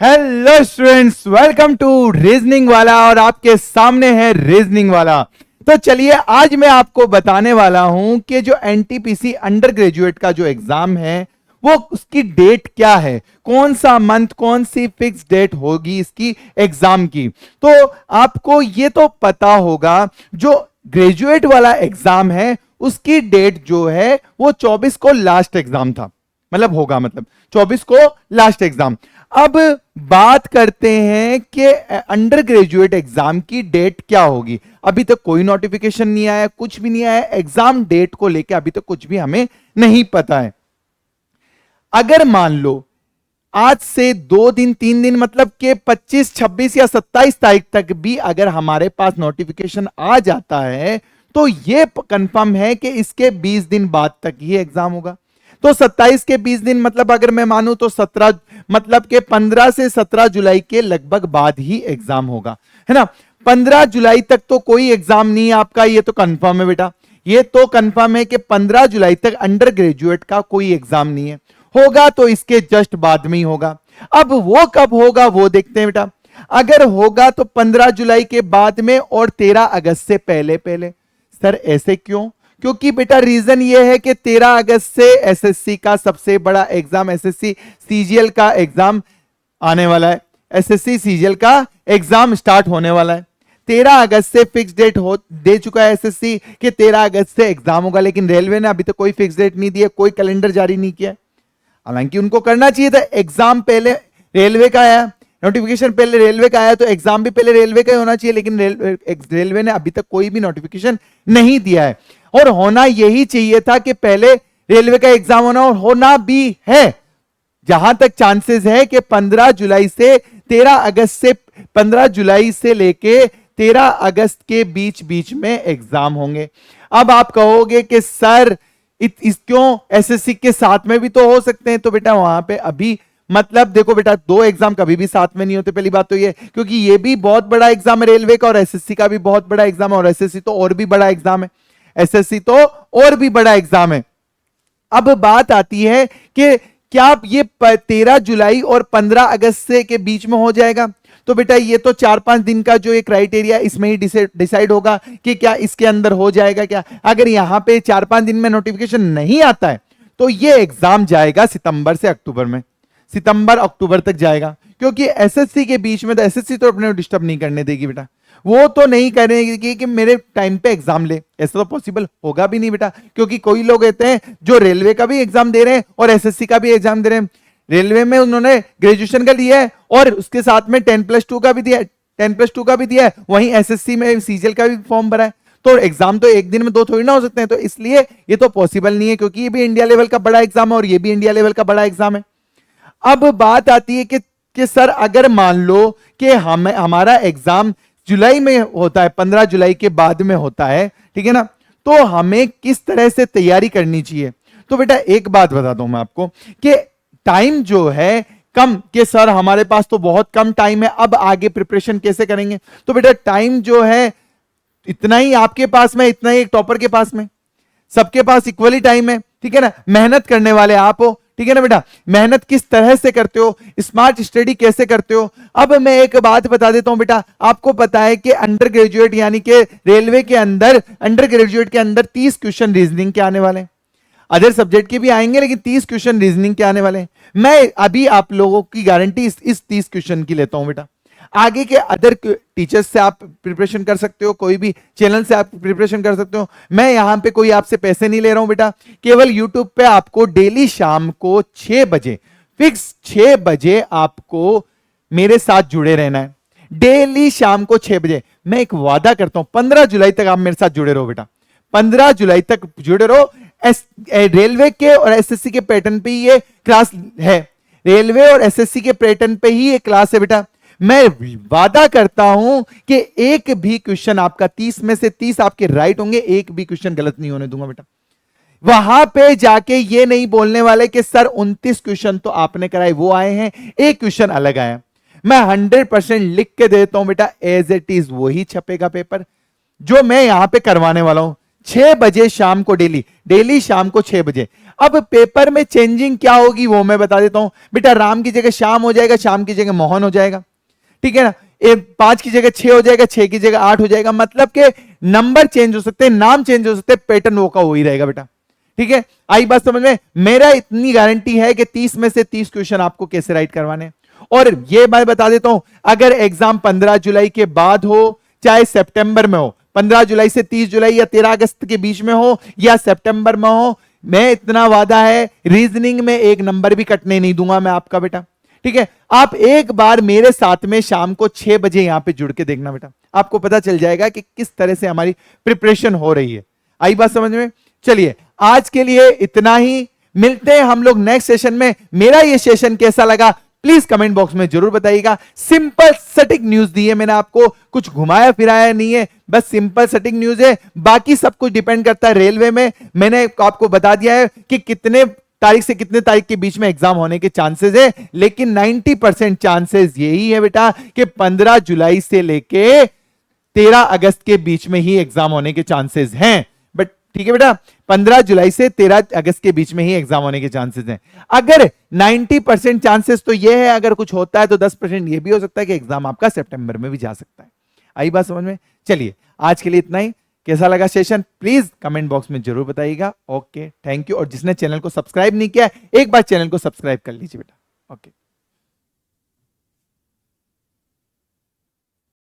Hello students, welcome to reasoning वाला और आपके सामने है रीजनिंग वाला। तो चलिए आज मैं आपको बताने वाला हूं कि जो एनटीपीसी अंडर ग्रेजुएट का जो एग्जाम है वो उसकी डेट क्या है, कौन सा मंथ, कौन सी फिक्स डेट होगी इसकी एग्जाम की। तो आपको ये तो पता होगा जो ग्रेजुएट वाला एग्जाम है उसकी डेट जो है वो 24 को लास्ट एग्जाम था, मतलब होगा, मतलब 24 को लास्ट एग्जाम। अब बात करते हैं कि अंडर ग्रेजुएट एग्जाम की डेट क्या होगी। अभी तक कोई नोटिफिकेशन नहीं आया, कुछ भी नहीं आया, एग्जाम डेट को लेकर अभी तक कुछ भी हमें नहीं पता है। अगर मान लो आज से 2 दिन 3 दिन मतलब कि 25, 26 या 27 तारीख तक भी अगर हमारे पास नोटिफिकेशन आ जाता है तो यह कंफर्म है कि इसके 20 दिन बाद तक ही एग्जाम होगा। तो 27 के 20 दिन मतलब अगर मैं मानूं तो 17 मतलब के 15 से 17 जुलाई के लगभग बाद ही एग्जाम होगा, है ना। 15 जुलाई तक तो कोई एग्जाम नहीं है आपका, ये तो कंफर्म है बेटा, ये तो कंफर्म है कि 15 जुलाई तक अंडर ग्रेजुएट का कोई एग्जाम नहीं है। होगा तो इसके जस्ट बाद में ही होगा। अब वो कब होगा वो देखते हैं बेटा। अगर होगा तो 15 जुलाई के बाद में और 13 अगस्त से पहले पहले। सर ऐसे क्यों? क्योंकि बेटा रीजन ये है कि 13 अगस्त से एसएससी का सबसे बड़ा एग्जाम, एसएससी सीजीएल का एग्जाम आने वाला है। एसएससी सीजीएल का एग्जाम स्टार्ट होने वाला है। 13 अगस्त से फिक्स डेट दे चुका है एसएससी कि 13 अगस्त से एग्जाम होगा, लेकिन रेलवे ने अभी तक कोई फिक्स डेट नहीं दी है, कोई कैलेंडर जारी नहीं किया। हालांकि उनको करना चाहिए था, एग्जाम पहले रेलवे का आया, नोटिफिकेशन पहले रेलवे का आया तो एग्जाम भी पहले रेलवे का ही होना चाहिए, लेकिन रेलवे ने अभी तक कोई भी नोटिफिकेशन नहीं दिया है। और होना यही चाहिए था कि पहले रेलवे का एग्जाम होना भी है। जहां तक चांसेस है कि 15 जुलाई से 13 अगस्त से 15 जुलाई से लेके 13 अगस्त के बीच बीच में एग्जाम होंगे। अब आप कहोगे कि सर इस क्यों, एसएससी के साथ में भी तो हो सकते हैं। तो बेटा वहां पे अभी मतलब देखो बेटा, दो एग्जाम कभी भी साथ में नहीं होते। पहली बात तो ये, क्योंकि ये भी बहुत बड़ा एग्जाम है रेलवे का और एसएससी का भी बहुत बड़ा एग्जाम है, और एसएससी तो और भी बड़ा एग्जाम है, एसएससी तो और भी बड़ा एग्जाम है। अब बात आती है कि क्या ये 13 जुलाई और 15 अगस्त से के बीच में हो जाएगा? तो बेटा ये तो 4-5 दिन का जो ये क्राइटेरिया इसमें ही डिसाइड होगा कि क्या इसके अंदर हो जाएगा क्या। अगर यहां पे 4-5 दिन में नोटिफिकेशन नहीं आता है तो ये एग्जाम जाएगा सितंबर से अक्टूबर में, सितंबर अक्टूबर तक जाएगा। क्योंकि एसएससी के बीच में तो एसएससी तो अपने डिस्टर्ब नहीं करने देगी बेटा, वो तो नहीं करेगी कि मेरे टाइम पे एग्जाम ले, ऐसा तो पॉसिबल होगा भी नहीं बेटा। क्योंकि कोई लोग कहते हैं जो रेलवे का भी एग्जाम दे रहे हैं और एसएससी का भी एग्जाम दे रहे हैं। रेलवे में उन्होंने ग्रेजुएशन का दिया है और उसके साथ में 10+2 का भी दिया है, 10+2 का भी दिया है, वहीं एसएससी में सीजीएल का भी फॉर्म भरा है। तो एग्जाम तो एक दिन में दो थोड़ी ना हो सकते हैं, तो इसलिए ये तो पॉसिबल नहीं है, क्योंकि ये भी इंडिया लेवल का बड़ा एग्जाम है और ये भी इंडिया लेवल का बड़ा एग्जाम है। अब बात आती है कि सर अगर मान लो कि हमारा एग्जाम जुलाई में होता है, 15 जुलाई के बाद में होता है, ठीक है ना, तो हमें किस तरह से तैयारी करनी चाहिए। तो बेटा एक बात बता दूं मैं आपको कि टाइम जो है कम, कि सर हमारे पास तो बहुत कम टाइम है, अब आगे प्रिपरेशन कैसे करेंगे। तो बेटा टाइम जो है इतना ही आपके पास में, इतना ही एक टॉपर के पास में, सबके पास इक्वली टाइम है, ठीक है ना। मेहनत करने वाले आप हो, ठीक है ना बेटा। मेहनत किस तरह से करते हो, स्मार्ट स्टडी कैसे करते हो। अब मैं एक बात बता देता हूं बेटा, आपको पता है कि अंडर ग्रेजुएट यानी कि रेलवे के अंदर अंडर ग्रेजुएट के अंदर 30 क्वेश्चन रीजनिंग के आने वाले हैं, अदर सब्जेक्ट के भी आएंगे लेकिन 30 क्वेश्चन रीजनिंग के आने वाले हैं। मैं अभी आप लोगों की गारंटी इस 30 क्वेश्चन की लेता हूं बेटा। आगे के अदर टीचर्स से आप प्रिपरेशन कर सकते हो, कोई भी चैनल से आप प्रिपरेशन कर सकते हो। मैं यहां पे कोई आपसे पैसे नहीं ले रहा हूं बेटा, केवल यूट्यूब पे आपको डेली शाम को 6 बजे, फिक्स 6 बजे आपको मेरे साथ जुड़े रहना है। डेली शाम को 6 बजे। मैं एक वादा करता हूं 15 जुलाई तक आप मेरे साथ जुड़े रहो बेटा, 15 जुलाई तक जुड़े रहो। रेलवे के और एसएससी के पैटर्न पे ये क्लास है, रेलवे और एसएससी के पैटर्न पे ही ये क्लास है बेटा। मैं वादा करता हूं कि एक भी क्वेश्चन आपका 30 में से 30 आपके राइट होंगे, एक भी क्वेश्चन गलत नहीं होने दूंगा बेटा। वहां पे जाके ये नहीं बोलने वाले कि सर 29 क्वेश्चन तो आपने कराए वो आए हैं, एक क्वेश्चन अलग आया। मैं 100% लिख के देता हूं बेटा, एज इट इज वही छपेगा पेपर जो मैं यहां पे करवाने वाला हूं। 6 बजे शाम को, डेली शाम को 6 बजे। अब पेपर में चेंजिंग क्या होगी वो मैं बता देता हूं बेटा। राम की जगह श्याम हो जाएगा, श्याम की जगह मोहन हो जाएगा, ठीक है ना। 5 की जगह 6 हो जाएगा, 6 की जगह 8 हो जाएगा। मतलब के नंबर चेंज हो सकते हैं, नाम चेंज हो सकते हैं, पैटर्न वो का वही रहेगा बेटा, ठीक है। आई बात समझ में। मेरा इतनी गारंटी है कि 30 में से 30 क्वेश्चन आपको कैसे राइट करवाने। और ये मैं बता देता हूं, अगर एग्जाम 15 जुलाई के बाद हो चाहे सितंबर में हो, 15 जुलाई से 30 जुलाई या 13 अगस्त के बीच में हो या सितंबर में हो, मैं इतना वादा है रीजनिंग में एक नंबर भी कटने नहीं दूंगा मैं आपका बेटा, ठीक है। आप एक बार मेरे साथ में शाम को 6 बजे यहां पे जुड़ के देखना बेटा, आपको पता चल जाएगा कि किस तरह से हमारी प्रिपरेशन हो रही है। आई बात समझ में। चलिए आज के लिए इतना ही, मिलते हैं हम लोग नेक्स्ट सेशन में। मेरा ये सेशन कैसा लगा प्लीज कमेंट बॉक्स में जरूर बताइएगा। सिंपल सटिक न्यूज दी है मैंने आपको, कुछ घुमाया फिराया नहीं है, बस सिंपल सटिक न्यूज है। बाकी सब कुछ डिपेंड करता है रेलवे में। मैंने आपको बता दिया है कि कितने तारीख से कितने तारीख के बीच में एग्जाम होने के चांसेस है, लेकिन 90% चांसेस यही है बेटा कि 15 जुलाई से लेके 13 अगस्त के बीच में ही एग्जाम होने के चांसेस हैं। बट ठीक है बेटा, 15 जुलाई से 13 अगस्त के बीच में ही एग्जाम होने के चांसेस हैं। अगर 90% चांसेस तो ये है, अगर कुछ होता है तो 10% ये भी हो सकता है कि एग्जाम आपका सितंबर में भी जा सकता है। आई बात समझ में। चलिए आज के लिए इतना ही। कैसा लगा सेशन प्लीज कमेंट बॉक्स में जरूर बताइएगा। Okay, thank you. और जिसने चैनल को सब्सक्राइब नहीं किया एक बार चैनल को सब्सक्राइब कर लीजिए बेटा। ओके।